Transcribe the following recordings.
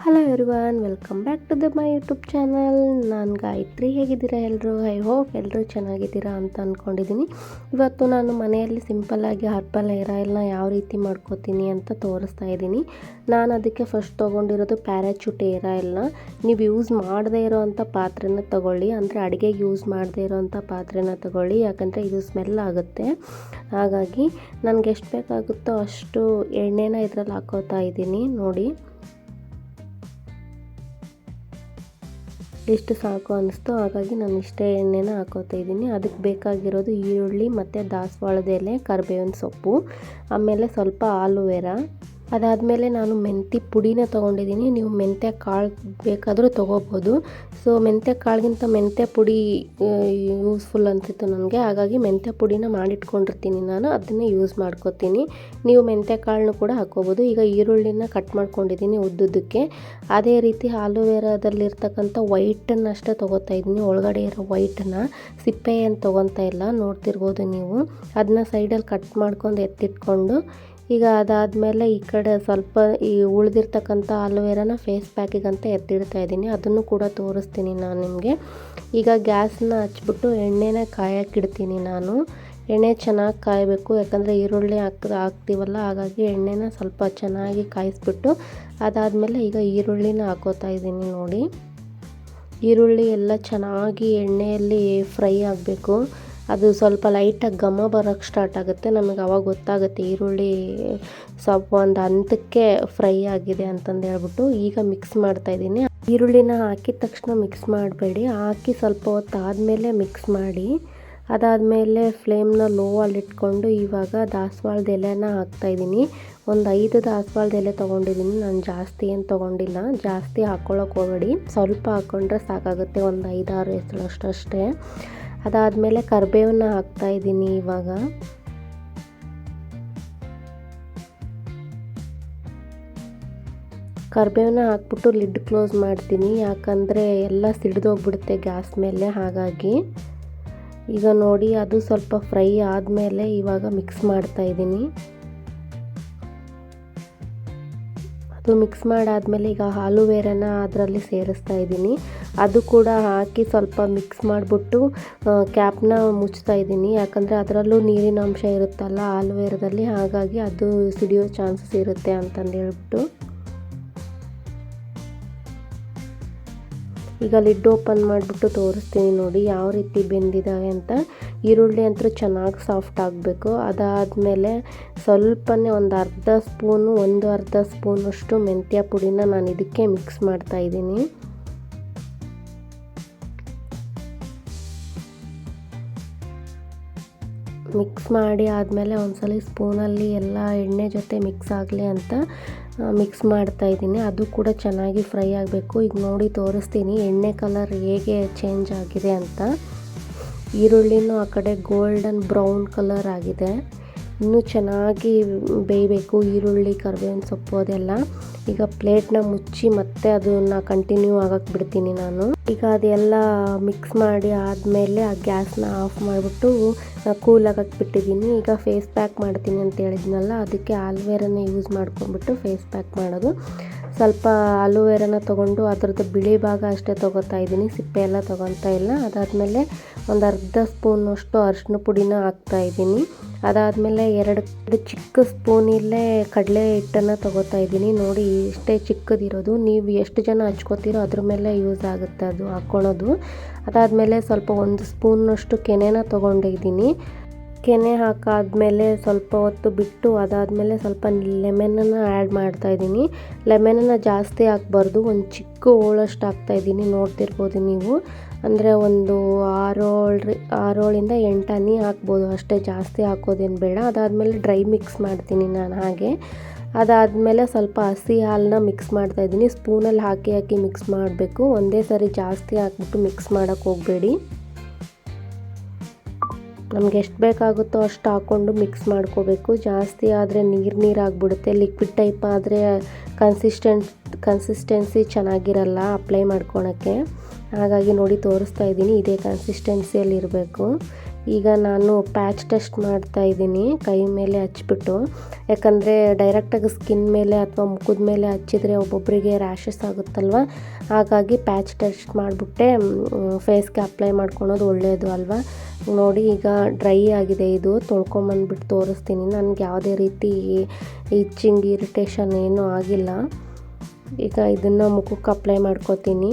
Hello everyone, welcome back to my YouTube channel. ನಾನು ಗಾಯತ್ರಿ. ಹೇಗಿದ್ದೀರಾ ಎಲ್ಲರೂ? ಐ ಹೋಪ್ ಎಲ್ಲರೂ ಚೆನ್ನಾಗಿದ್ದೀರಾ ಅಂತ ಅಂದ್ಕೊಂಡಿದ್ದೀನಿ. ಇವತ್ತು ನಾನು ಮನೆಯಲ್ಲಿ ಸಿಂಪಲ್ಲಾಗಿ ಹರ್ಬಲ್ ಹೇರ್ ಆಯಿಲ್ನ ಯಾವ ರೀತಿ ಮಾಡ್ಕೋತೀನಿ ಅಂತ ತೋರಿಸ್ತಾ ಇದ್ದೀನಿ. ನಾನು ಅದಕ್ಕೆ ಫಸ್ಟ್ ತೊಗೊಂಡಿರೋದು ಪ್ಯಾರಾಚೂಟ್ ಹೇರ್ ಆಯಿಲ್ನ. ನೀವು ಯೂಸ್ ಮಾಡದೇ ಇರೋವಂಥ ಪಾತ್ರೆನ ತೊಗೊಳ್ಳಿ, ಅಂದರೆ ಅಡುಗೆಗೆ ಯೂಸ್ ಮಾಡದೇ ಇರೋವಂಥ ಪಾತ್ರೆನ ತೊಗೊಳ್ಳಿ, ಯಾಕಂದರೆ ಇದು ಸ್ಮೆಲ್ ಆಗುತ್ತೆ. ಹಾಗಾಗಿ ನನಗೆ ಎಷ್ಟು ಬೇಕಾಗುತ್ತೋ ಅಷ್ಟು ಎಣ್ಣೆನ ಇದರಲ್ಲಿ ಹಾಕೋತಾ ಇದ್ದೀನಿ. ನೋಡಿ, ಇಷ್ಟು ಸಾಕು ಅನ್ನಿಸ್ತು, ಹಾಗಾಗಿ ನಾನು ಇಷ್ಟೇ ಎಣ್ಣೆನ ಹಾಕೋತಾ ಇದ್ದೀನಿ. ಅದಕ್ಕೆ ಬೇಕಾಗಿರೋದು ಈರುಳ್ಳಿ ಮತ್ತು ದಾಸವಾಳದ ಎಲೆ, ಕರಿಬೇವಿನ ಸೊಪ್ಪು, ಆಮೇಲೆ ಸ್ವಲ್ಪ ಆಲೂವೆರಾ. ಅದಾದಮೇಲೆ ನಾನು ಮೆಂತ್ಯ ಪುಡಿನ ತೊಗೊಂಡಿದ್ದೀನಿ. ನೀವು ಮೆಂತ್ಯ ಕಾಳು ಬೇಕಾದರೂ ತೊಗೋಬೋದು. ಸೊ ಮೆಂತ್ಯ ಕಾಳಿಗಿಂತ ಮೆಂತ್ಯ ಪುಡಿ ಯೂಸ್ಫುಲ್ ಅನಿಸಿತ್ತು ನನಗೆ, ಹಾಗಾಗಿ ಮೆಂತ್ಯ ಪುಡಿನ ಮಾಡಿಟ್ಕೊಂಡಿರ್ತೀನಿ ನಾನು, ಅದನ್ನೇ ಯೂಸ್ ಮಾಡ್ಕೋತೀನಿ. ನೀವು ಮೆಂತ್ಯ ಕಾಳನ್ನು ಕೂಡ ಹಾಕ್ಕೋಬೋದು. ಈಗ ಈರುಳ್ಳಿನ ಕಟ್ ಮಾಡ್ಕೊಂಡಿದ್ದೀನಿ ಉದ್ದುದ್ದಕ್ಕೆ. ಅದೇ ರೀತಿ ಆಲೂವೆರಾದಲ್ಲಿರ್ತಕ್ಕಂಥ ವೈಟನ್ನು ಅಷ್ಟೇ ತೊಗೋತಾ ಇದ್ದೀನಿ, ಒಳಗಡೆ ಇರೋ ವೈಟನ್ನು, ಸಿಪ್ಪೆ ಏನು ತೊಗೊತಾ ಇಲ್ಲ, ನೋಡ್ತಿರ್ಬೋದು ನೀವು. ಅದನ್ನ ಸೈಡಲ್ಲಿ ಕಟ್ ಮಾಡ್ಕೊಂಡು ಎತ್ತಿಟ್ಕೊಂಡು, ಈಗ ಅದಾದಮೇಲೆ ಈ ಕಡೆ ಸ್ವಲ್ಪ ಈ ಉಳಿದಿರ್ತಕ್ಕಂಥ ಆಲೂವೆರಾನ ಫೇಸ್ ಪ್ಯಾಕಿಗಂತ ಎತ್ತಿಡ್ತಾ ಇದ್ದೀನಿ. ಅದನ್ನು ಕೂಡ ತೋರಿಸ್ತೀನಿ ನಾನು ನಿಮಗೆ. ಈಗ ಗ್ಯಾಸನ್ನ ಹಚ್ಬಿಟ್ಟು ಎಣ್ಣೆನ ಕಾಯಕ್ಕಿಡ್ತೀನಿ ನಾನು. ಎಣ್ಣೆ ಚೆನ್ನಾಗಿ ಕಾಯಬೇಕು, ಯಾಕಂದರೆ ಈರುಳ್ಳಿ ಹಾಕ್ತೀವಲ್ಲ, ಹಾಗಾಗಿ ಎಣ್ಣೆನ ಸ್ವಲ್ಪ ಚೆನ್ನಾಗಿ ಕಾಯಿಸ್ಬಿಟ್ಟು ಅದಾದಮೇಲೆ ಈಗ ಈರುಳ್ಳಿನ ಹಾಕೋತಾ ಇದ್ದೀನಿ. ನೋಡಿ, ಈರುಳ್ಳಿ ಎಲ್ಲ ಚೆನ್ನಾಗಿ ಎಣ್ಣೆಯಲ್ಲಿ ಫ್ರೈ ಆಗಬೇಕು. ಅದು ಸ್ವಲ್ಪ ಲೈಟಾಗಿ ಘಮ ಬರೋಕ್ಕೆ ಸ್ಟಾರ್ಟ್ ಆಗುತ್ತೆ, ನಮಗೆ ಅವಾಗ ಗೊತ್ತಾಗುತ್ತೆ ಈರುಳ್ಳಿ ಸ್ವಲ್ಪ ಒಂದು ಹಂತಕ್ಕೆ ಫ್ರೈ ಆಗಿದೆ ಅಂತಂದು ಹೇಳ್ಬಿಟ್ಟು. ಈಗ ಮಿಕ್ಸ್ ಮಾಡ್ತಾಯಿದ್ದೀನಿ. ಈರುಳ್ಳಿನ ಹಾಕಿದ ತಕ್ಷಣ ಮಿಕ್ಸ್ ಮಾಡಬೇಡಿ, ಹಾಕಿ ಸ್ವಲ್ಪ ಹೊತ್ತು ಆದಮೇಲೆ ಮಿಕ್ಸ್ ಮಾಡಿ. ಅದಾದಮೇಲೆ ಫ್ಲೇಮ್ನ ಲೋ ಅಲ್ಲಿ ಇಟ್ಕೊಂಡು ಇವಾಗ ದಾಸವಾಳದ ಎಲೆನ ಹಾಕ್ತಾಯಿದ್ದೀನಿ. ಒಂದು 5 ದಾಸವಾಳದ ಎಲೆ ತೊಗೊಂಡಿದ್ದೀನಿ ನಾನು, ಜಾಸ್ತಿ ಏನು ತೊಗೊಂಡಿಲ್ಲ. ಜಾಸ್ತಿ ಹಾಕ್ಕೊಳ್ಳೋಕೆ ಹೋಗಬೇಡಿ, ಸ್ವಲ್ಪ ಹಾಕ್ಕೊಂಡ್ರೆ ಸಾಕಾಗುತ್ತೆ, ಒಂದು 5-6 ಎಸಳಷ್ಟು ಅಷ್ಟೇ. ಅದಾದಮೇಲೆ ಕರಿಬೇವನ್ನ ಹಾಕ್ತಾಯಿದ್ದೀನಿ. ಇವಾಗ ಕರಿಬೇವನ್ನ ಹಾಕ್ಬಿಟ್ಟು ಲಿಡ್ ಕ್ಲೋಸ್ ಮಾಡ್ತೀನಿ, ಯಾಕಂದರೆ ಎಲ್ಲ ಸಿಡಿದೋಗ್ಬಿಡುತ್ತೆ ಗ್ಯಾಸ್ ಮೇಲೆ. ಹಾಗಾಗಿ ಈಗ ನೋಡಿ, ಅದು ಸ್ವಲ್ಪ ಫ್ರೈ ಆದಮೇಲೆ ಇವಾಗ ಮಿಕ್ಸ್ ಮಾಡ್ತಾಯಿದ್ದೀನಿ. ಅದು ಮಿಕ್ಸ್ ಮಾಡಾದಮೇಲೆ ಈಗ ಆಲೂವೆರಾನ ಅದರಲ್ಲಿ ಸೇರಿಸ್ತಾ ಇದ್ದೀನಿ. ಅದು ಕೂಡ ಹಾಕಿ ಸ್ವಲ್ಪ ಮಿಕ್ಸ್ ಮಾಡಿಬಿಟ್ಟು ಕ್ಯಾಪ್ನ ಮುಚ್ತಾ ಇದ್ದೀನಿ, ಯಾಕಂದರೆ ಅದರಲ್ಲೂ ನೀರಿನ ಅಂಶ ಇರುತ್ತಲ್ಲ ಆಲೂವೆರಾದಲ್ಲಿ, ಹಾಗಾಗಿ ಅದು ಸಿಡಿಯೋ ಚಾನ್ಸಸ್ ಇರುತ್ತೆ ಅಂತಂದು ಹೇಳ್ಬಿಟ್ಟು. ಈಗ ಲಿಡ್ ಓಪನ್ ಮಾಡಿಬಿಟ್ಟು ತೋರಿಸ್ತೀನಿ ನೋಡಿ ಯಾವ ರೀತಿ ಬೆಂದಿದ್ದಾವೆ ಅಂತ. ಈರುಳ್ಳಿ ಅಂತೂ ಚೆನ್ನಾಗಿ ಸಾಫ್ಟ್ ಆಗಬೇಕು. ಅದಾದಮೇಲೆ ಸ್ವಲ್ಪನೇ ಒಂದು ಅರ್ಧ ಸ್ಪೂನಷ್ಟು ಮೆಂತ್ಯ ಪುಡಿನ ನಾನು ಇದಕ್ಕೆ ಮಿಕ್ಸ್ ಮಾಡ್ತಾಯಿದ್ದೀನಿ. ಮಿಕ್ಸ್ ಮಾಡಿ ಆದಮೇಲೆ ಒಂದ್ಸಲ ಸ್ಪೂನಲ್ಲಿ ಎಲ್ಲ ಎಣ್ಣೆ ಜೊತೆ ಮಿಕ್ಸ್ ಆಗಲಿ ಅಂತ ಮಿಕ್ಸ್ ಮಾಡ್ತಾಯಿದ್ದೀನಿ. ಅದು ಕೂಡ ಚೆನ್ನಾಗಿ ಫ್ರೈ ಆಗಬೇಕು. ಈಗ ನೋಡಿ ತೋರಿಸ್ತೀನಿ ಎಣ್ಣೆ ಕಲರ್ ಹೇಗೆ ಚೇಂಜ್ ಆಗಿದೆ ಅಂತ. ಈರುಳ್ಳಿನೂ ಆ ಕಡೆ ಗೋಲ್ಡನ್ ಬ್ರೌನ್ ಕಲರ್ ಆಗಿದೆ. ಇನ್ನೂ ಚೆನ್ನಾಗಿ ಬೇಯಬೇಕು ಈರುಳ್ಳಿ, ಕರಿಬೇವಿನ ಸೊಪ್ಪು ಅದೆಲ್ಲ. ಈಗ ಪ್ಲೇಟ್ನ ಮುಚ್ಚಿ ಮತ್ತೆ ಅದನ್ನು ಕಂಟಿನ್ಯೂ ಆಗಕ್ಕೆ ಬಿಡ್ತೀನಿ ನಾನು. ಈಗ ಅದೆಲ್ಲ ಮಿಕ್ಸ್ ಮಾಡಿ ಆದಮೇಲೆ ಆ ಗ್ಯಾಸ್ನ ಆಫ್ ಮಾಡಿಬಿಟ್ಟು ಕೂಲ್ ಆಗಕ್ಕೆ ಬಿಟ್ಟಿದ್ದೀನಿ. ಈಗ ಫೇಸ್ ಪ್ಯಾಕ್ ಮಾಡ್ತೀನಿ ಅಂತ ಹೇಳಿದ್ನಲ್ಲ, ಅದಕ್ಕೆ ಆಲೂವೆರಾನ ಯೂಸ್ ಮಾಡ್ಕೊಂಡ್ಬಿಟ್ಟು ಫೇಸ್ ಪ್ಯಾಕ್ ಮಾಡೋದು. ಸ್ವಲ್ಪ ಆಲೂವೆರಾನ ತೊಗೊಂಡು ಅದರದ್ದು ಬಿಳಿ ಭಾಗ ಅಷ್ಟೇ ತೊಗೋತಾ ಇದ್ದೀನಿ, ಸಿಪ್ಪೆ ಎಲ್ಲ ತೊಗೊತಾ ಇಲ್ಲ. ಅದಾದಮೇಲೆ ಒಂದು ಅರ್ಧ ಸ್ಪೂನಷ್ಟು ಅರಿಶಿನ ಪುಡಿನ ಹಾಕ್ತಾಯಿದ್ದೀನಿ. ಅದಾದಮೇಲೆ 2 ಚಿಕ್ಕ ಸ್ಪೂನಲ್ಲೇ ಕಡಲೆ ಹಿಟ್ಟನ್ನು ತೊಗೋತಾ ಇದ್ದೀನಿ. ನೋಡಿ, ಇಷ್ಟೇ ಚಿಕ್ಕದಿರೋದು. ನೀವು ಎಷ್ಟು ಜನ ಹಚ್ಕೋತೀರೋ ಅದ್ರ ಮೇಲೆ ಯೂಸ್ ಆಗುತ್ತೆ ಅದು ಹಾಕ್ಕೊಳೋದು. ಅದಾದಮೇಲೆ ಸ್ವಲ್ಪ 1 ಸ್ಪೂನಷ್ಟು ಕೆನೆನ ತೊಗೊಂಡಿದ್ದೀನಿ. ಕೆನೆ ಹಾಕಾದ್ಮೇಲೆ ಸ್ವಲ್ಪ ಹೊತ್ತು ಬಿಟ್ಟು ಅದಾದಮೇಲೆ ಸ್ವಲ್ಪ ಲೆಮನನ್ನು ಆ್ಯಡ್ ಮಾಡ್ತಾಯಿದ್ದೀನಿ. ಲೆಮನನ್ನು ಜಾಸ್ತಿ ಹಾಕ್ಬಾರ್ದು, ಒಂದು ಚಿಕ್ಕ ಹೋಳಷ್ಟು ಹಾಕ್ತಾಯಿದ್ದೀನಿ, ನೋಡ್ತಿರ್ಬೋದು ನೀವು. ಅಂದರೆ ಒಂದು 6-8 ಹನಿ ಹಾಕ್ಬೋದು ಅಷ್ಟೇ, ಜಾಸ್ತಿ ಹಾಕೋದೇನು ಬೇಡ. ಅದಾದಮೇಲೆ ಡ್ರೈ ಮಿಕ್ಸ್ ಮಾಡ್ತೀನಿ ನಾನು ಹಾಗೆ. ಅದಾದಮೇಲೆ ಸ್ವಲ್ಪ ಹಸಿ ಹಾಲನ್ನ ಮಿಕ್ಸ್ ಮಾಡ್ತಾಯಿದ್ದೀನಿ. ಸ್ಪೂನಲ್ಲಿ ಹಾಕಿ ಮಿಕ್ಸ್ ಮಾಡಬೇಕು, ಒಂದೇ ಸರಿ ಜಾಸ್ತಿ ಹಾಕ್ಬಿಟ್ಟು ಮಿಕ್ಸ್ ಮಾಡೋಕ್ಕೆ ಹೋಗಬೇಡಿ. ನಮ್ಗೆ ಎಷ್ಟು ಬೇಕಾಗುತ್ತೋ ಅಷ್ಟು ಹಾಕ್ಕೊಂಡು ಮಿಕ್ಸ್ ಮಾಡ್ಕೋಬೇಕು. ಜಾಸ್ತಿ ಆದರೆ ನೀರು ಆಗಿಬಿಡುತ್ತೆ. ಲಿಕ್ವಿಡ್ ಟೈಪ್ ಆದರೆ ಕನ್ಸಿಸ್ಟೆನ್ಸಿ ಚೆನ್ನಾಗಿರಲ್ಲ ಅಪ್ಲೈ ಮಾಡ್ಕೊಳಕ್ಕೆ. ಹಾಗಾಗಿ ನೋಡಿ ತೋರಿಸ್ತಾ ಇದ್ದೀನಿ, ಇದೇ ಕನ್ಸಿಸ್ಟೆನ್ಸಿಯಲ್ಲಿ ಇರಬೇಕು. ಈಗ ನಾನು ಪ್ಯಾಚ್ ಟೆಸ್ಟ್ ಮಾಡ್ತಾ ಇದ್ದೀನಿ ಕೈ ಮೇಲೆ ಹಚ್ಬಿಟ್ಟು. ಯಾಕಂದರೆ ಡೈರೆಕ್ಟಾಗಿ ಸ್ಕಿನ್ ಮೇಲೆ ಅಥವಾ ಮುಖದ ಮೇಲೆ ಹಚ್ಚಿದರೆ ಒಬ್ಬೊಬ್ಬರಿಗೆ ರ್ಯಾಷಸ್ ಆಗುತ್ತಲ್ವ, ಹಾಗಾಗಿ ಪ್ಯಾಚ್ ಟೆಸ್ಟ್ ಮಾಡಿಬಿಟ್ಟೆ ಫೇಸ್ಗೆ ಅಪ್ಲೈ ಮಾಡ್ಕೊಳೋದು ಒಳ್ಳೆಯದು ಅಲ್ವಾ. ನೋಡಿ ಈಗ ಡ್ರೈ ಆಗಿದೆ, ಇದು ತೊಳ್ಕೊಂಬಂದ್ಬಿಟ್ಟು ತೋರಿಸ್ತೀನಿ. ನನಗೆ ಯಾವುದೇ ರೀತಿ ಇಚ್ಚಿಂಗ್ ಇರಿಟೇಷನ್ ಏನೂ ಆಗಿಲ್ಲ. ಈಗ ಇದನ್ನು ಮುಖಕ್ಕೆ ಅಪ್ಲೈ ಮಾಡ್ಕೋತೀನಿ.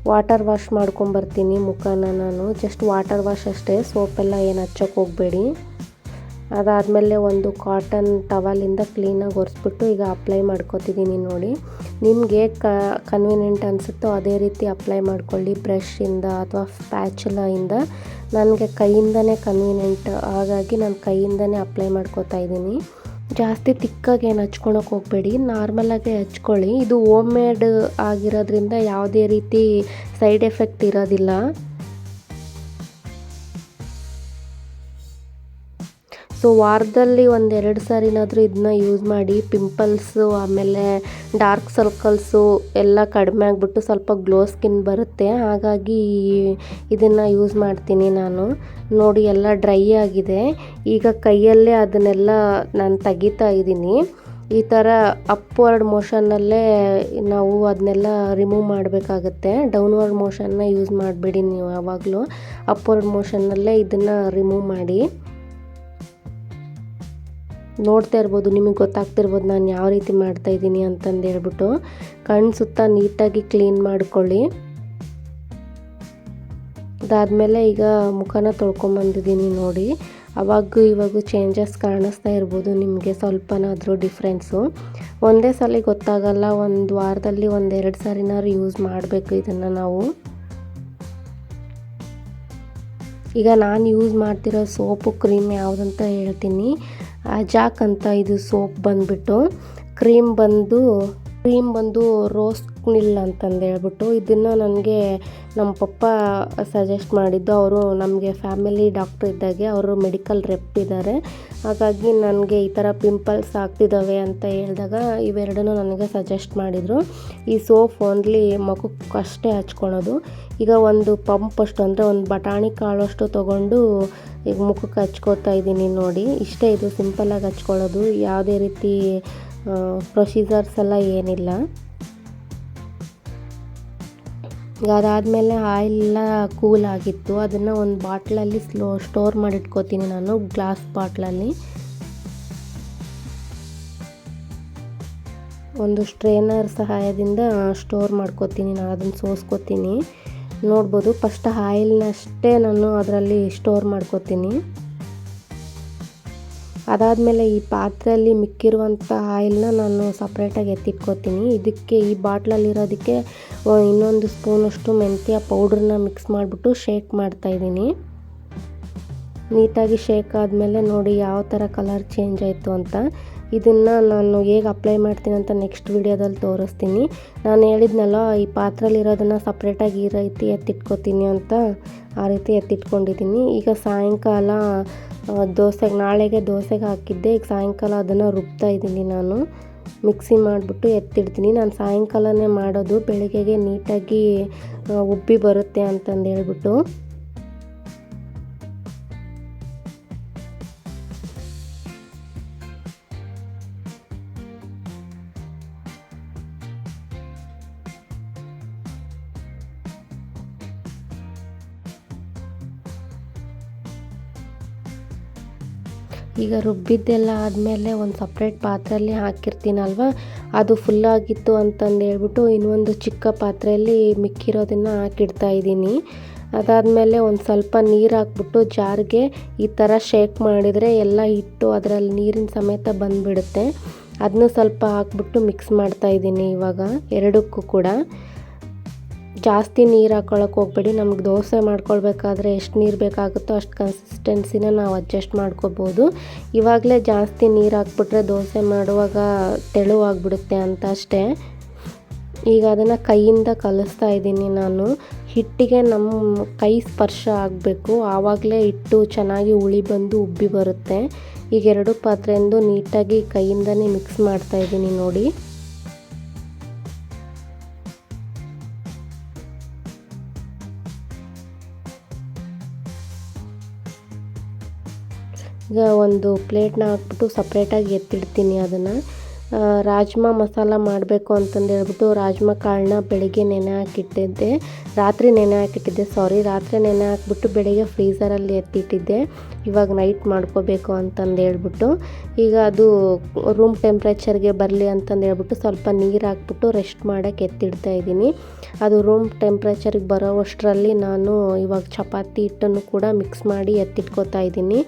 ವಾಟರ್ ವಾಶ್ ಮಾಡ್ಕೊಂಬರ್ತೀನಿ ಮುಖನ ನಾನು, ಜಸ್ಟ್ ವಾಟರ್ ವಾಶ್ ಅಷ್ಟೇ, ಸೋಪೆಲ್ಲ ಏನು ಹಚ್ಚೋಕೆ ಹೋಗಬೇಡಿ. ಅದಾದಮೇಲೆ ಒಂದು ಕಾಟನ್ ಟವಲಿಂದ ಕ್ಲೀನಾಗಿ ಒರೆಸ್ಬಿಟ್ಟು ಈಗ ಅಪ್ಲೈ ಮಾಡ್ಕೊತಿದ್ದೀನಿ. ನೋಡಿ ನಿಮಗೆ ಕನ್ವೀನಿಯೆಂಟ್ ಅನಿಸುತ್ತೋ ಅದೇ ರೀತಿ ಅಪ್ಲೈ ಮಾಡ್ಕೊಳ್ಳಿ, ಬ್ರಷಿಂದ ಅಥವಾ ಸ್ಪ್ಯಾಚುಲಾಯಿಂದ. ನನಗೆ ಕೈಯಿಂದನೇ ಕನ್ವೀನಿಯೆಂಟ್, ಹಾಗಾಗಿ ನಾನು ಕೈಯಿಂದನೇ ಅಪ್ಲೈ ಮಾಡ್ಕೋತಾ ಇದ್ದೀನಿ. ಜಾಸ್ತಿ ತಿಕ್ಕಾಗಿ ಏನು ಹಚ್ಕೊಳಕ್ಕೆ ಹೋಗಬೇಡಿ, ನಾರ್ಮಲಾಗೆ ಹಚ್ಕೊಳ್ಳಿ. ಇದು ಹೋಮ್ ಮೇಡ್ ಆಗಿರೋದ್ರಿಂದ ಯಾವುದೇ ರೀತಿ ಸೈಡ್ ಎಫೆಕ್ಟ್ ಇರೋದಿಲ್ಲ. ಸೊ ವಾರದಲ್ಲಿ 1-2 ಸಾರಿನಾದರೂ ಇದನ್ನ ಯೂಸ್ ಮಾಡಿ. ಪಿಂಪಲ್ಸು ಆಮೇಲೆ ಡಾರ್ಕ್ ಸರ್ಕಲ್ಸು ಎಲ್ಲ ಕಡಿಮೆ ಆಗಿಬಿಟ್ಟು ಸ್ವಲ್ಪ ಗ್ಲೋ ಸ್ಕಿನ್ ಬರುತ್ತೆ. ಹಾಗಾಗಿ ಇದನ್ನು ಯೂಸ್ ಮಾಡ್ತೀನಿ ನಾನು. ನೋಡಿ ಎಲ್ಲ ಡ್ರೈ ಆಗಿದೆ. ಈಗ ಕೈಯಲ್ಲೇ ಅದನ್ನೆಲ್ಲ ನಾನು ತೆಗಿತಾ ಇದ್ದೀನಿ. ಈ ಥರ ಅಪ್ವರ್ಡ್ ಮೋಷನ್ನಲ್ಲೇ ನಾವು ಅದನ್ನೆಲ್ಲ ರಿಮೂವ್ ಮಾಡಬೇಕಾಗತ್ತೆ. ಡೌನ್ವರ್ಡ್ ಮೋಷನ್ನ ಯೂಸ್ ಮಾಡಬೇಡಿ ನೀವು ಯಾವಾಗಲೂ. ಅಪ್ವರ್ಡ್ ಮೋಷನ್ನಲ್ಲೇ ಇದನ್ನು ರಿಮೂವ್ ಮಾಡಿ. ನೋಡ್ತಾ ಇರ್ಬೋದು, ನಿಮಗೆ ಗೊತ್ತಾಗ್ತಿರ್ಬೋದು ನಾನು ಯಾವ ರೀತಿ ಮಾಡ್ತಾಯಿದ್ದೀನಿ ಅಂತಂದು ಹೇಳ್ಬಿಟ್ಟು. ಕಣ್ಣು ಸುತ್ತ ನೀಟಾಗಿ ಕ್ಲೀನ್ ಮಾಡ್ಕೊಳ್ಳಿ. ಅದಾದಮೇಲೆ ಈಗ ಮುಖನ ತೊಳ್ಕೊಂಬಂದಿದ್ದೀನಿ. ನೋಡಿ ಇವಾಗೂ ಚೇಂಜಸ್ ಕಾಣಿಸ್ತಾ ಇರ್ಬೋದು ನಿಮಗೆ, ಸ್ವಲ್ಪನಾದರೂ ಡಿಫ್ರೆನ್ಸು. ಒಂದೇ ಸಲ ಗೊತ್ತಾಗಲ್ಲ, ಒಂದು ವಾರದಲ್ಲಿ 1-2 ಸಾರಿನಾದ್ರು ಯೂಸ್ ಮಾಡಬೇಕು ಇದನ್ನು ನಾವು. ಈಗ ನಾನು ಯೂಸ್ ಮಾಡ್ತಿರೋ ಸೋಪು ಕ್ರೀಮ್ ಯಾವುದಂತ ಹೇಳ್ತೀನಿ. ಅಜಾಕ್ ಅಂತ ಇದು ಸೋಪ್ ಬಂದುಬಿಟ್ಟು. ಕ್ರೀಮ್ ಬಂದು ರೋಸ್ ನಿಲ್ ಅಂತಂದು ಹೇಳ್ಬಿಟ್ಟು. ಇದನ್ನು ನನಗೆ ನಮ್ಮ ಪಪ್ಪ ಸಜೆಸ್ಟ್ ಮಾಡಿದ್ದು. ಅವರು ನಮಗೆ ಫ್ಯಾಮಿಲಿ ಡಾಕ್ಟ್ರ್ ಇದ್ದಾಗೆ, ಅವರು ಮೆಡಿಕಲ್ ರೆಪ್ ಇದ್ದಾರೆ. ಹಾಗಾಗಿ ನನಗೆ ಈ ಥರ ಪಿಂಪಲ್ಸ್ ಆಗ್ತಿದ್ದಾವೆ ಅಂತ ಹೇಳಿದಾಗ ಇವೆರಡನ್ನೂ ನನಗೆ ಸಜೆಸ್ಟ್ ಮಾಡಿದರು. ಈ ಸೋಪ್ ಓನ್ಲಿ ಮುಖಕ್ಕಷ್ಟೇ ಹಚ್ಕೊಳೋದು. ಈಗ ಒಂದು ಪಂಪ್ ಅಷ್ಟು ಅಂದರೆ ಒಂದು ಬಟಾಣಿ ಕಾಳಷ್ಟು ತೊಗೊಂಡು ಈಗ ಮುಖಕ್ಕೆ ಹಚ್ಕೋತಾ ಇದ್ದೀನಿ. ನೋಡಿ ಇಷ್ಟೇ, ಇದು ಸಿಂಪಲ್ಲಾಗಿ ಹಚ್ಕೊಳ್ಳೋದು, ಯಾವುದೇ ರೀತಿ ಪ್ರೊಸೀಜರ್ಸ್ ಎಲ್ಲ ಏನಿಲ್ಲ. ಅದಾದಮೇಲೆ ಆಯಿಲೆಲ್ಲ ಕೂಲ್ ಆಗಿತ್ತು. ಅದನ್ನು ಒಂದು ಬಾಟ್ಲಲ್ಲಿ ಸ್ಟೋರ್ ಮಾಡಿಟ್ಕೋತೀನಿ ನಾನು, ಗ್ಲಾಸ್ ಬಾಟ್ಲಲ್ಲಿ. ಒಂದು ಸ್ಟ್ರೇನರ್ ಸಹಾಯದಿಂದ ಸ್ಟೋರ್ ಮಾಡ್ಕೋತೀನಿ ನಾನು, ಅದನ್ನು ಸೋಸ್ಕೋತೀನಿ. ನೋಡ್ಬೋದು, ಫಸ್ಟ್ ಆಯಿಲ್ನಷ್ಟೇ ನಾನು ಅದರಲ್ಲಿ ಸ್ಟೋರ್ ಮಾಡ್ಕೋತೀನಿ. ಅದಾದಮೇಲೆ ಈ ಪಾತ್ರೆಯಲ್ಲಿ ಮಿಕ್ಕಿರುವಂಥ ಆಯಿಲ್ನ ನಾನು ಸಪ್ರೇಟಾಗಿ ಎತ್ತಿಟ್ಕೋತೀನಿ. ಇದಕ್ಕೆ ಈ ಬಾಟ್ಲಲ್ಲಿರೋದಕ್ಕೆ ಇನ್ನೊಂದು ಸ್ಪೂನಷ್ಟು ಮೆಂತ್ಯ ಪೌಡ್ರನ್ನ ಮಿಕ್ಸ್ ಮಾಡಿಬಿಟ್ಟು ಶೇಕ್ ಮಾಡ್ತಾಯಿದ್ದೀನಿ. ನೀಟಾಗಿ ಶೇಕ್ ಆದಮೇಲೆ ನೋಡಿ ಯಾವ ಥರ ಕಲರ್ ಚೇಂಜ್ ಆಯಿತು ಅಂತ. ಇದನ್ನು ನಾನು ಹೇಗೆ ಅಪ್ಲೈ ಮಾಡ್ತೀನಿ ಅಂತ ನೆಕ್ಸ್ಟ್ ವಿಡಿಯೋದಲ್ಲಿ ತೋರಿಸ್ತೀನಿ. ನಾನು ಹೇಳಿದ್ನಲ್ಲ, ಈ ಪಾತ್ರೆಯಲ್ಲಿರೋದನ್ನು ಸಪ್ರೇಟಾಗಿ ಈ ರೀತಿ ಎತ್ತಿಟ್ಕೋತೀನಿ ಅಂತ, ಆ ರೀತಿ ಎತ್ತಿಟ್ಕೊಂಡಿದ್ದೀನಿ. ಈಗ ಸಾಯಂಕಾಲ ನಾಳೆಗೆ ದೋಸೆಗೆ ಹಾಕಿದ್ದೆ. ಈಗ ಸಾಯಂಕಾಲ ಅದನ್ನು ರುಬ್ತಾ ಇದ್ದೀನಿ ನಾನು. ಮಿಕ್ಸಿ ಮಾಡಿಬಿಟ್ಟು ಎತ್ತಿಡ್ತೀನಿ. ನಾನು ಸಾಯಂಕಾಲನೇ ಮಾಡೋದು, ಬೆಳಗ್ಗೆಗೆ ನೀಟಾಗಿ ಉಬ್ಬಿ ಬರುತ್ತೆ ಅಂತಂದು ಹೇಳ್ಬಿಟ್ಟು. ಈಗ ರುಬ್ಬಿದ್ದೆಲ್ಲ ಆದಮೇಲೆ ಒಂದು ಸಪ್ರೇಟ್ ಪಾತ್ರೆಯಲ್ಲಿ ಹಾಕಿರ್ತೀನಲ್ವ, ಅದು ಫುಲ್ಲಾಗಿತ್ತು ಅಂತಂದು ಹೇಳ್ಬಿಟ್ಟು ಇನ್ನೊಂದು ಚಿಕ್ಕ ಪಾತ್ರೆಯಲ್ಲಿ ಮಿಕ್ಕಿರೋದನ್ನು ಹಾಕಿಡ್ತಾ ಇದ್ದೀನಿ. ಅದಾದಮೇಲೆ ಒಂದು ಸ್ವಲ್ಪ ನೀರು ಹಾಕ್ಬಿಟ್ಟು ಜಾರ್ಗೆ ಈ ಥರ ಶೇಕ್ ಮಾಡಿದರೆ ಎಲ್ಲ ಹಿಟ್ಟು ಅದರಲ್ಲಿ ನೀರಿನ ಸಮೇತ ಬಂದುಬಿಡುತ್ತೆ. ಅದನ್ನು ಸ್ವಲ್ಪ ಹಾಕ್ಬಿಟ್ಟು ಮಿಕ್ಸ್ ಮಾಡ್ತಾಯಿದ್ದೀನಿ ಇವಾಗ ಎರಡಕ್ಕೂ ಕೂಡ. ಜಾಸ್ತಿ ನೀರು ಹಾಕ್ಕೊಳಕ್ಕೆ ಹೋಗಬೇಡಿ. ನಮ್ಗೆ ದೋಸೆ ಮಾಡ್ಕೊಳ್ಬೇಕಾದ್ರೆ ಎಷ್ಟು ನೀರು ಬೇಕಾಗುತ್ತೋ ಅಷ್ಟು ಕನ್ಸಿಸ್ಟೆನ್ಸಿನ ನಾವು ಅಡ್ಜಸ್ಟ್ ಮಾಡ್ಕೋಬೋದು. ಇವಾಗಲೇ ಜಾಸ್ತಿ ನೀರು ಹಾಕ್ಬಿಟ್ರೆ ದೋಸೆ ಮಾಡುವಾಗ ತೆಳುವಾಗಿಬಿಡುತ್ತೆ ಅಂತ ಅಷ್ಟೇ. ಈಗ ಅದನ್ನು ಕೈಯಿಂದ ಕಲಿಸ್ತಾ ಇದ್ದೀನಿ ನಾನು. ಹಿಟ್ಟಿಗೆ ನಮ್ಮ ಕೈ ಸ್ಪರ್ಶ ಆಗಬೇಕು, ಆವಾಗಲೇ ಹಿಟ್ಟು ಚೆನ್ನಾಗಿ ಉಳಿ ಬಂದು ಉಬ್ಬಿ ಬರುತ್ತೆ. ಈಗ 2 ಪಾತ್ರೆಯಿಂದ ನೀಟಾಗಿ ಕೈಯಿಂದನೇ ಮಿಕ್ಸ್ ಮಾಡ್ತಾಯಿದ್ದೀನಿ ನೋಡಿ. ಈಗ ಒಂದು ಪ್ಲೇಟ್ನ ಹಾಕ್ಬಿಟ್ಟು ಸಪ್ರೇಟಾಗಿ ಎತ್ತಿಡ್ತೀನಿ ಅದನ್ನು. ರಾಜ್ಮಾ ಮಸಾಲ ಮಾಡಬೇಕು ಅಂತಂದು ಹೇಳ್ಬಿಟ್ಟು ರಾಜ್ಮಾ ಕಾಳನ್ನ ಬೆಳಿಗ್ಗೆ ನೆನೆ ಹಾಕಿಟ್ಟಿದ್ದೆ, ರಾತ್ರಿ ನೆನೆ ಹಾಕ್ಬಿಟ್ಟು ಬೆಳಿಗ್ಗೆ ಫ್ರೀಝರಲ್ಲಿ ಎತ್ತಿಟ್ಟಿದ್ದೆ. ಇವಾಗ ನೈಟ್ ಮಾಡ್ಕೋಬೇಕು ಅಂತಂದು ಹೇಳ್ಬಿಟ್ಟು ಈಗ ಅದು ರೂಮ್ ಟೆಂಪ್ರೇಚರ್ಗೆ ಬರಲಿ ಅಂತಂದು ಹೇಳ್ಬಿಟ್ಟು ಸ್ವಲ್ಪ ನೀರು ಹಾಕ್ಬಿಟ್ಟು ರೆಸ್ಟ್ ಮಾಡೋಕ್ಕೆ ಎತ್ತಿಡ್ತಾ ಇದ್ದೀನಿ. ಅದು ರೂಮ್ ಟೆಂಪ್ರೇಚರ್ಗೆ ಬರೋವಷ್ಟರಲ್ಲಿ ನಾನು ಇವಾಗ ಚಪಾತಿ ಹಿಟ್ಟನ್ನು ಕೂಡ ಮಿಕ್ಸ್ ಮಾಡಿ ಎತ್ತಿಟ್ಕೊತಾ ಇದ್ದೀನಿ.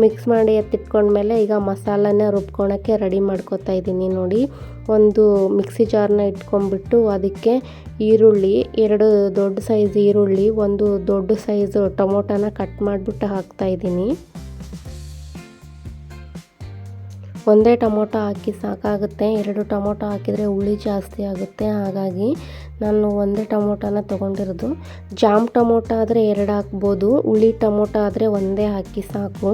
ಮಿಕ್ಸ್ ಮಾಡಿ ಎತ್ತಿಟ್ಕೊಂಡ್ಮೇಲೆ ಈಗ ಮಸಾಲನ ರುಬ್ಕೊಳಕ್ಕೆ ರೆಡಿ ಮಾಡ್ಕೊತಾ ಇದ್ದೀನಿ. ನೋಡಿ, ಒಂದು ಮಿಕ್ಸಿ ಜಾರ್ನ ಇಟ್ಕೊಂಡ್ಬಿಟ್ಟು ಅದಕ್ಕೆ ಈರುಳ್ಳಿ, 2 ದೊಡ್ಡ ಸೈಜ್ ಈರುಳ್ಳಿ, ಒಂದು ದೊಡ್ಡ ಸೈಜ್ ಟೊಮೊಟೊನ ಕಟ್ ಮಾಡಿಬಿಟ್ಟು ಹಾಕ್ತಾಯಿದ್ದೀನಿ. ಒಂದೇ ಟೊಮೊಟೊ ಹಾಕಿ ಸಾಕಾಗುತ್ತೆ, 2 ಟೊಮೊಟೊ ಹಾಕಿದರೆ ಹುಳಿ ಜಾಸ್ತಿ ಆಗುತ್ತೆ. ಹಾಗಾಗಿ ನಾನು ಒಂದೇ ಟೊಮೊಟೊನ ತೊಗೊಂಡಿರೋದು. ಜಾಮ್ ಟೊಮೊಟೊ ಆದರೆ 2 ಹಾಕ್ಬೋದು, ಹುಳಿ ಟೊಮೊಟೊ ಆದರೆ ಒಂದೇ ಹಾಕಿ ಸಾಕು.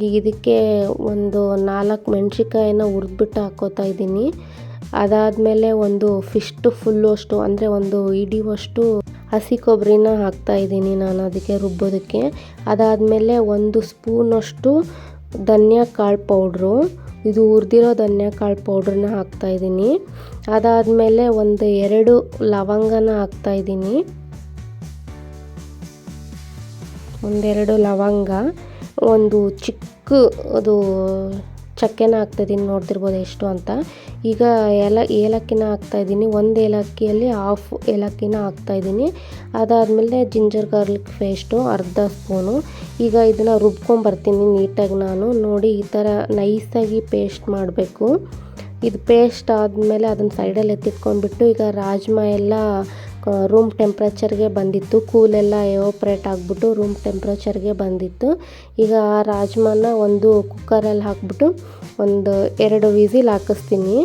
ಈಗ ಇದಕ್ಕೆ ಒಂದು 4 ಮೆಣಸಿನ್ಕಾಯಿನ ಹುರಿದ್ಬಿಟ್ಟು ಹಾಕ್ಕೋತಾ ಇದ್ದೀನಿ. ಅದಾದಮೇಲೆ ಒಂದು ಫಿಸ್ಟ್ ಫುಲ್ಲಷ್ಟು ಅಂದರೆ ಒಂದು ಹಿಡಿಯುವಷ್ಟು ಹಸಿ ಕೊಬ್ಬರಿನ ಹಾಕ್ತಾಯಿದ್ದೀನಿ ನಾನು ಅದಕ್ಕೆ ರುಬ್ಬೋದಕ್ಕೆ. ಅದಾದಮೇಲೆ 1 ಸ್ಪೂನಷ್ಟು ಧನಿಯಾ ಕಾಳು ಪೌಡ್ರು, ಇದು ಹುರಿದಿರೋ ಧನಿಯಾ ಕಾಳು ಪೌಡ್ರನ್ನ ಹಾಕ್ತಾಯಿದ್ದೀನಿ. ಅದಾದಮೇಲೆ ಒಂದು 2 ಲವಂಗನ ಹಾಕ್ತಾಯಿದ್ದೀನಿ, 2 ಲವಂಗ, ಒಂದು ಚಿಕ್ಕ ಅದು ಚಕ್ಕೆನ ಹಾಕ್ತಾಯಿದ್ದೀನಿ, ನೋಡ್ತಿರ್ಬೋದು ಎಷ್ಟು ಅಂತ. ಈಗ ಏಲಕ್ಕಿನ ಹಾಕ್ತಾಯಿದ್ದೀನಿ, 1 ಏಲಕ್ಕಿಯಲ್ಲಿ ಹಾಫ್ ಏಲಕ್ಕಿನ ಹಾಕ್ತಾಯಿದ್ದೀನಿ. ಅದಾದಮೇಲೆ ಜಿಂಜರ್ ಗಾರ್ಲಿಕ್ ಪೇಸ್ಟು ಅರ್ಧ ಸ್ಪೂನು. ಈಗ ಇದನ್ನು ರುಬ್ಕೊಂಬರ್ತೀನಿ ನೀಟಾಗಿ. ನಾನು ನೋಡಿ ಈ ಥರ ನೈಸಾಗಿ ಪೇಸ್ಟ್ ಮಾಡಬೇಕು. ಇದು ಪೇಸ್ಟ್ ಆದಮೇಲೆ ಅದನ್ನು ಸೈಡಲ್ಲಿ ಎತ್ತಿಟ್ಕೊಂಡ್ಬಿಟ್ಟು ಈಗ ರಾಜ್ಮಾ ಎಲ್ಲ ರೂಮ್ ಟೆಂಪ್ರೇಚರ್ಗೆ ಬಂದಿತ್ತು, ಕೂಲೆಲ್ಲ ಎವಾಪ್ರೇಟ್ ಆಗಿಬಿಟ್ಟು ರೂಮ್ ಟೆಂಪ್ರೇಚರ್ಗೆ ಬಂದಿತ್ತು. ಈಗ ಆ ರಾಜ್ಮಾನ ಒಂದು ಕುಕ್ಕರಲ್ಲಿ ಹಾಕ್ಬಿಟ್ಟು ಒಂದು 2 ವಿಸಿಲ್ ಹಾಕಿಸ್ತೀನಿ.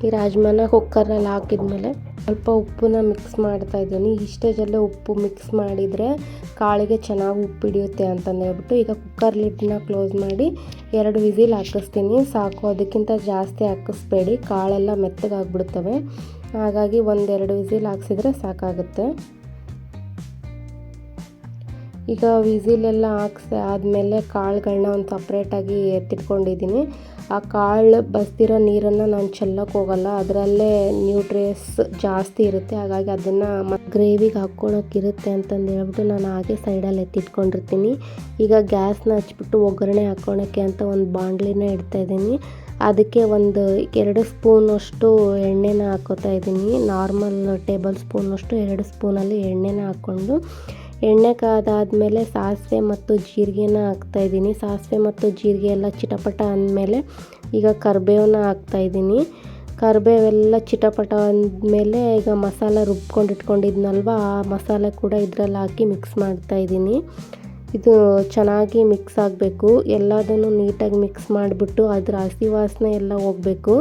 ಈ ರಾಜ್ಮಾನ ಕುಕ್ಕರಲ್ಲಿ ಹಾಕಿದ್ಮೇಲೆ ಸ್ವಲ್ಪ ಉಪ್ಪನ್ನ ಮಿಕ್ಸ್ ಮಾಡ್ತಾ ಇದ್ದೀನಿ. ಈ ಸ್ಟೇಜಲ್ಲೇ ಉಪ್ಪು ಮಿಕ್ಸ್ ಮಾಡಿದರೆ ಕಾಳಿಗೆ ಚೆನ್ನಾಗಿ ಉಪ್ಪು ಹಿಡಿಯುತ್ತೆ ಅಂತಂದು ಹೇಳ್ಬಿಟ್ಟು ಈಗ ಕುಕ್ಕರ್ ಲಿಡ್ನ ಕ್ಲೋಸ್ ಮಾಡಿ 2 ವಿಸಿಲ್ ಹಾಕಿಸ್ತೀನಿ ಸಾಕು. ಅದಕ್ಕಿಂತ ಜಾಸ್ತಿ ಹಾಕಿಸ್ಬೇಡಿ, ಕಾಳೆಲ್ಲ ಮೆತ್ತಗಾಗ್ಬಿಡ್ತವೆ. ಹಾಗಾಗಿ 1-2 ವಿಸಿಲ್ ಹಾಕ್ಸಿದ್ರೆ ಸಾಕಾಗುತ್ತೆ. ಈಗ ವಿಸಿಲೆಲ್ಲ ಹಾಕ್ಸಿ ಆದಮೇಲೆ ಕಾಳುಗಳನ್ನ ಒಂದು ಸಪ್ರೇಟಾಗಿ ಎತ್ತಿಟ್ಕೊಂಡಿದ್ದೀನಿ. ಆ ಕಾಳು ಬಸ್ದಿರೋ ನೀರನ್ನು ನಾನು ಚೆಲ್ಲಕ್ಕೆ ಹೋಗಲ್ಲ, ಅದರಲ್ಲೇ ನ್ಯೂಟ್ರಿಯಸ್ ಜಾಸ್ತಿ ಇರುತ್ತೆ. ಹಾಗಾಗಿ ಅದನ್ನು ಗ್ರೇವಿಗೆ ಹಾಕ್ಕೊಳಕ್ಕಿರುತ್ತೆ ಅಂತಂದು ಹೇಳ್ಬಿಟ್ಟು ನಾನು ಹಾಗೆ ಸೈಡಲ್ಲಿ ಎತ್ತಿಟ್ಕೊಂಡಿರ್ತೀನಿ. ಈಗ ಗ್ಯಾಸ್ನ ಹಚ್ಬಿಟ್ಟು ಒಗ್ಗರಣೆ ಹಾಕ್ಕೊಳಕ್ಕೆ ಅಂತ ಒಂದು ಬಾಣಲಿನ ಇಡ್ತಾಯಿದ್ದೀನಿ. ಅದಕ್ಕೆ ಒಂದು 2 ಸ್ಪೂನಷ್ಟು ಎಣ್ಣೆನ ಹಾಕ್ಕೋತಾ ಇದ್ದೀನಿ. ನಾರ್ಮಲ್ ಟೇಬಲ್ ಸ್ಪೂನಷ್ಟು 2 ಸ್ಪೂನಲ್ಲಿ ಎಣ್ಣೆನ ಹಾಕ್ಕೊಂಡು ಎಣ್ಣೆ ಕಾದಾದಮೇಲೆ ಸಾಸಿವೆ ಮತ್ತು ಜೀರಿಗೆನ ಹಾಕ್ತಾಯಿದ್ದೀನಿ. ಸಾಸಿವೆ ಮತ್ತು ಜೀರಿಗೆ ಎಲ್ಲ ಚಿಟಪಟ ಅಂದಮೇಲೆ ಈಗ ಕರಿಬೇವನ್ನ ಹಾಕ್ತಾಯಿದ್ದೀನಿ. ಕರಿಬೇವೆಲ್ಲ ಚಿಟಪಟ ಅಂದಮೇಲೆ ಈಗ ಮಸಾಲ ರುಬ್ಕೊಂಡಿಟ್ಕೊಂಡಿದ್ನಲ್ವ, ಆ ಮಸಾಲೆ ಕೂಡ ಇದರಲ್ಲಿ ಹಾಕಿ ಮಿಕ್ಸ್ ಮಾಡ್ತಾಯಿದ್ದೀನಿ. ಇದು ಚೆನ್ನಾಗಿ ಮಿಕ್ಸ್ ಆಗಬೇಕು, ಎಲ್ಲದನ್ನು ನೀಟಾಗಿ ಮಿಕ್ಸ್ ಮಾಡಿಬಿಟ್ಟು ಅದರ ಹಸಿ ವಾಸನೆ ಎಲ್ಲ ಹೋಗಬೇಕು.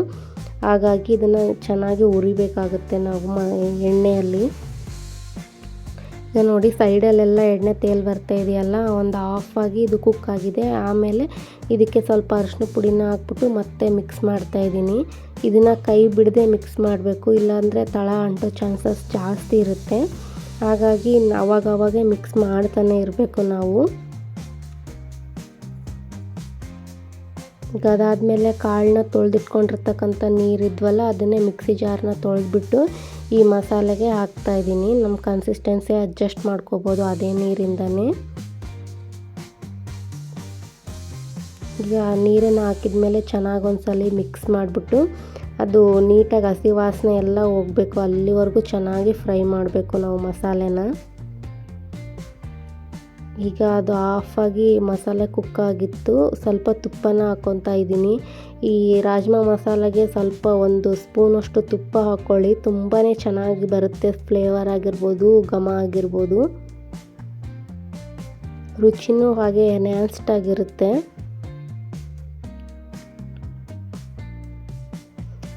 ಹಾಗಾಗಿ ಇದನ್ನು ಚೆನ್ನಾಗಿ ಹುರಿಬೇಕಾಗುತ್ತೆ ನಾವು ಎಣ್ಣೆಯಲ್ಲಿ. ಈಗ ನೋಡಿ ಸೈಡಲ್ಲೆಲ್ಲ ಎಣ್ಣೆ ತೇಲ್ ಬರ್ತಾ ಇದೆಯಲ್ಲ, ಒಂದು ಆಫಾಗಿ ಇದು ಕುಕ್ ಆಗಿದೆ. ಆಮೇಲೆ ಇದಕ್ಕೆ ಸ್ವಲ್ಪ ಅರಿಶಿನ ಪುಡಿನ ಹಾಕ್ಬಿಟ್ಟು ಮತ್ತೆ ಮಿಕ್ಸ್ ಮಾಡ್ತಾಯಿದ್ದೀನಿ. ಇದನ್ನು ಕೈ ಬಿಡದೆ ಮಿಕ್ಸ್ ಮಾಡಬೇಕು, ಇಲ್ಲಾಂದರೆ ತಳ ಅಂಟೋ ಚಾನ್ಸಸ್ ಜಾಸ್ತಿ ಇರುತ್ತೆ. ಹಾಗಾಗಿ ಅವಾಗವಾಗೆ ಮಿಕ್ಸ್ ಮಾಡ್ತಾನೆ ಇರಬೇಕು ನಾವು. ಈಗ ಅದಾದಮೇಲೆ ಕಾಳನ್ನ ತೊಳೆದಿಟ್ಕೊಂಡಿರ್ತಕ್ಕಂಥ ನೀರಿದ್ವಲ್ಲ ಅದನ್ನೇ ಮಿಕ್ಸಿ ಜಾರನ್ನ ತೊಳೆದ್ಬಿಟ್ಟು ಈ ಮಸಾಲೆಗೆ ಹಾಕ್ತಾಯಿದ್ದೀನಿ. ನಮ್ಮ ಕನ್ಸಿಸ್ಟೆನ್ಸಿ ಅಡ್ಜಸ್ಟ್ ಮಾಡ್ಕೋಬೋದು ಅದೇ ನೀರಿಂದನೇ. ಈಗ ನೀರನ್ನು ಹಾಕಿದ್ಮೇಲೆ ಚೆನ್ನಾಗಿ ಒಂದ್ಸಲ ಮಿಕ್ಸ್ ಮಾಡಿಬಿಟ್ಟು ಅದು ನೀಟಾಗಿ ಹಸಿ ವಾಸನೆ ಎಲ್ಲ ಹೋಗಬೇಕು, ಅಲ್ಲಿವರೆಗೂ ಚೆನ್ನಾಗಿ ಫ್ರೈ ಮಾಡಬೇಕು ನಾವು ಮಸಾಲೆನ. ಈಗ ಅದು ಆಫಾಗಿ ಮಸಾಲೆ ಕುಕ್ ಆಗಿತ್ತು. ಸ್ವಲ್ಪ ತುಪ್ಪನ ಹಾಕ್ಕೊತಾ ಇದ್ದೀನಿ. ಈ ರಾಜ್ಮಾ ಮಸಾಲೆಗೆ ಸ್ವಲ್ಪ 1 ಸ್ಪೂನಷ್ಟು ತುಪ್ಪ ಹಾಕ್ಕೊಳ್ಳಿ, ತುಂಬಾ ಚೆನ್ನಾಗಿ ಬರುತ್ತೆ. ಫ್ಲೇವರ್ ಆಗಿರ್ಬೋದು, ಘಮ ಆಗಿರ್ಬೋದು, ರುಚಿನೂ ಹಾಗೆ ಎನ್ಹ್ಯಾನ್ಸ್ಡ್ ಆಗಿರುತ್ತೆ.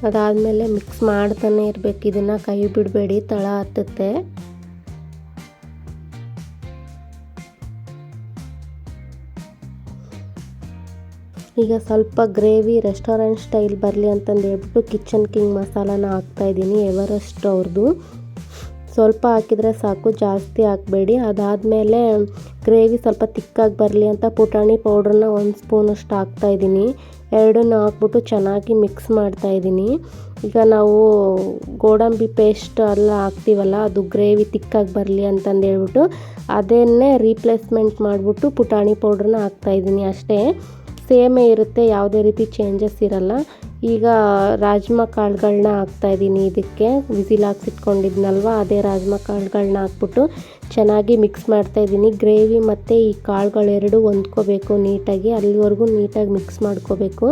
ಅದಾದಮೇಲೆ ಮಿಕ್ಸ್ ಮಾಡ್ತಾನೆ ಇರಬೇಕು, ಇದನ್ನು ಕೈ ಬಿಡಬೇಡಿ, ತಳ ಹತ್ತುತ್ತೆ. ಈಗ ಸ್ವಲ್ಪ ಗ್ರೇವಿ ರೆಸ್ಟೋರೆಂಟ್ ಸ್ಟೈಲ್ ಬರಲಿ ಅಂತಂದು ಹೇಳ್ಬಿಟ್ಟು ಕಿಚನ್ ಕಿಂಗ್ ಮಸಾಲಾನ ಹಾಕ್ತಾಯಿದ್ದೀನಿ, ಎವರೆಸ್ಟ್ ಅವ್ರದ್ದು. ಸ್ವಲ್ಪ ಹಾಕಿದರೆ ಸಾಕು, ಜಾಸ್ತಿ ಹಾಕಬೇಡಿ. ಅದಾದಮೇಲೆ ಗ್ರೇವಿ ಸ್ವಲ್ಪ ತಿಕ್ಕಾಗಿ ಬರಲಿ ಅಂತ ಪುಟಾಣಿ ಪೌಡ್ರನ್ನ 1 ಸ್ಪೂನಷ್ಟು ಹಾಕ್ತಾಯಿದ್ದೀನಿ. ಎರಡನ್ನೂ ಹಾಕ್ಬಿಟ್ಟು ಚೆನ್ನಾಗಿ ಮಿಕ್ಸ್ ಮಾಡ್ತಾಯಿದ್ದೀನಿ. ಈಗ ನಾವು ಗೋಡಂಬಿ ಪೇಸ್ಟ್ ಎಲ್ಲ ಹಾಕ್ತೀವಲ್ಲ, ಅದು ಗ್ರೇವಿ ತಿಕ್ಕಾಗಿ ಬರಲಿ ಅಂತಂದು ಹೇಳ್ಬಿಟ್ಟು ಅದನ್ನೇ ರೀಪ್ಲೇಸ್ಮೆಂಟ್ ಮಾಡಿಬಿಟ್ಟು ಪುಟಾಣಿ ಪೌಡ್ರನ್ನ ಹಾಕ್ತಾಯಿದ್ದೀನಿ ಅಷ್ಟೇ. ಸೇಮೇ ಇರುತ್ತೆ, ಯಾವುದೇ ರೀತಿ ಚೇಂಜಸ್ ಇರಲ್ಲ. ಈಗ ರಾಜ್ಮಾ ಕಾಳುಗಳನ್ನ ಹಾಕ್ತಾಯಿದ್ದೀನಿ ಇದಕ್ಕೆ. ವಿಸಿಲ್ ಹಾಕ್ಸಿಟ್ಕೊಂಡಿದ್ನಲ್ವ, ಅದೇ ರಾಜ್ಮಾ ಕಾಳುಗಳನ್ನ ಹಾಕ್ಬಿಟ್ಟು ಚೆನ್ನಾಗಿ ಮಿಕ್ಸ್ ಮಾಡ್ತಾಯಿದ್ದೀನಿ. ಗ್ರೇವಿ ಮತ್ತು ಈ ಕಾಳುಗಳೆರಡು ಹೊಂದ್ಕೋಬೇಕು ನೀಟಾಗಿ, ಅಲ್ಲಿವರೆಗೂ ನೀಟಾಗಿ ಮಿಕ್ಸ್ ಮಾಡ್ಕೋಬೇಕು.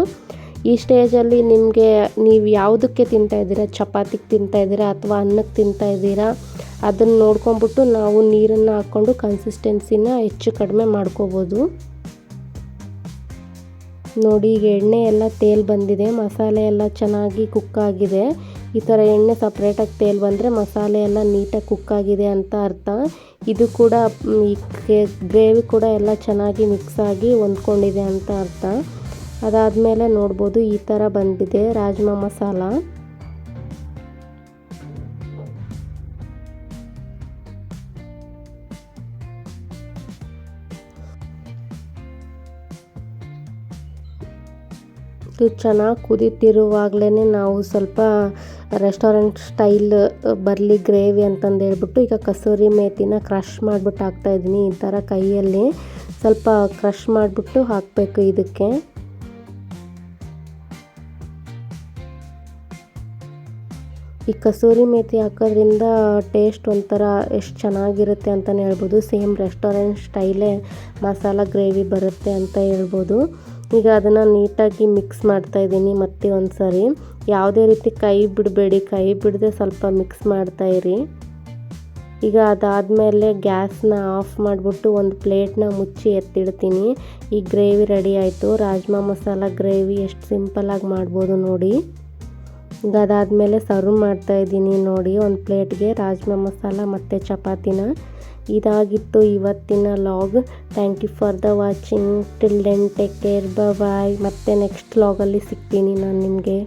ಈ ಸ್ಟೇಜಲ್ಲಿ ನೀವು ಯಾವುದಕ್ಕೆ ತಿಂತಾಯಿದ್ದೀರಾ, ಚಪಾತಿಗೆ ತಿಂತಾಯಿದ್ದೀರಾ ಅಥವಾ ಅನ್ನಕ್ಕೆ ತಿಂತಾಯಿದ್ದೀರಾ ಅದನ್ನು ನೋಡ್ಕೊಂಬಿಟ್ಟು ನಾವು ನೀರನ್ನು ಹಾಕ್ಕೊಂಡು ಕನ್ಸಿಸ್ಟೆನ್ಸಿನ ಹೆಚ್ಚು ಕಡಿಮೆ ಮಾಡ್ಕೋಬೋದು. ನೋಡಿ, ಈಗ ಎಣ್ಣೆ ಎಲ್ಲ ತೇಲ್ ಬಂದಿದೆ, ಮಸಾಲೆ ಎಲ್ಲ ಚೆನ್ನಾಗಿ ಕುಕ್ಕಾಗಿದೆ. ಈ ಥರ ಎಣ್ಣೆ ಸಪ್ರೇಟಾಗಿ ತೇಲ್ ಬಂದರೆ ಮಸಾಲೆ ಎಲ್ಲ ನೀಟಾಗಿ ಕುಕ್ಕಾಗಿದೆ ಅಂತ ಅರ್ಥ. ಇದು ಕೂಡ ಈ ಗ್ರೇವಿ ಕೂಡ ಎಲ್ಲ ಚೆನ್ನಾಗಿ ಮಿಕ್ಸ್ ಆಗಿ ಹೊಂದ್ಕೊಂಡಿದೆ ಅಂತ ಅರ್ಥ. ಅದಾದಮೇಲೆ ನೋಡ್ಬೋದು ಈ ಥರ ಬಂದಿದೆ ರಾಜ್ಮಾ ಮಸಾಲ. ಇದು ಚೆನ್ನಾಗಿ ಕುದೀತಿರುವಾಗಲೇ ನಾವು ಸ್ವಲ್ಪ ರೆಸ್ಟೋರೆಂಟ್ ಸ್ಟೈಲ್ ಬರಲಿ ಗ್ರೇವಿ ಅಂತಂದು ಹೇಳ್ಬಿಟ್ಟು ಈಗ ಕಸೂರಿ ಮೇಥಿನ ಕ್ರಷ್ ಮಾಡಿಬಿಟ್ಟು ಹಾಕ್ತಾಯಿದ್ದೀನಿ. ಈ ಥರ ಕೈಯಲ್ಲಿ ಸ್ವಲ್ಪ ಕ್ರಷ್ ಮಾಡಿಬಿಟ್ಟು ಹಾಕಬೇಕು ಇದಕ್ಕೆ. ಈ ಕಸೂರಿ ಮೇಥಿ ಹಾಕೋದ್ರಿಂದ ಟೇಸ್ಟ್ ಒಂಥರ ಎಷ್ಟು ಚೆನ್ನಾಗಿರುತ್ತೆ ಅಂತಲೇ ಹೇಳ್ಬೋದು. ಸೇಮ್ ರೆಸ್ಟೋರೆಂಟ್ ಸ್ಟೈಲೇ ಮಸಾಲ ಗ್ರೇವಿ ಬರುತ್ತೆ ಅಂತ ಹೇಳ್ಬೋದು. ಈಗ ಅದನ್ನು ನೀಟಾಗಿ ಮಿಕ್ಸ್ ಮಾಡ್ತಾಯಿದ್ದೀನಿ ಮತ್ತೆ ಒಂದು ಸರಿ. ಯಾವುದೇ ರೀತಿ ಕೈ ಬಿಡಬೇಡಿ, ಕೈ ಬಿಡದೆ ಸ್ವಲ್ಪ ಮಿಕ್ಸ್ ಮಾಡ್ತಾಯಿರಿ. ಈಗ ಅದಾದಮೇಲೆ ಗ್ಯಾಸ್ನ ಆಫ್ ಮಾಡಿಬಿಟ್ಟು ಒಂದು ಪ್ಲೇಟ್ನ ಮುಚ್ಚಿ ಎತ್ತಿಡ್ತೀನಿ. ಈ ಗ್ರೇವಿ ರೆಡಿ ಆಯಿತು. ರಾಜ್ಮಾ ಮಸಾಲ ಗ್ರೇವಿ ಎಷ್ಟು ಸಿಂಪಲ್ಲಾಗಿ ಮಾಡ್ಬೋದು ನೋಡಿ. ಈಗ ಅದಾದಮೇಲೆ ಸರ್ವ್ ಮಾಡ್ತಾಯಿದ್ದೀನಿ ನೋಡಿ ಒಂದು ಪ್ಲೇಟ್ಗೆ ರಾಜ್ಮಾ ಮಸಾಲ ಮತ್ತು ಚಪಾತಿನ. ಇದಾಗಿತ್ತು ಇವತ್ತಿನ log. Thank you for the watching. Till then take care, bye. ಮತ್ತೆ ನೆಕ್ಸ್ಟ್ ಲಾಗಲ್ಲಿ ಸಿಗ್ತೀನಿ ನಾನು ನಿಮಗೆ.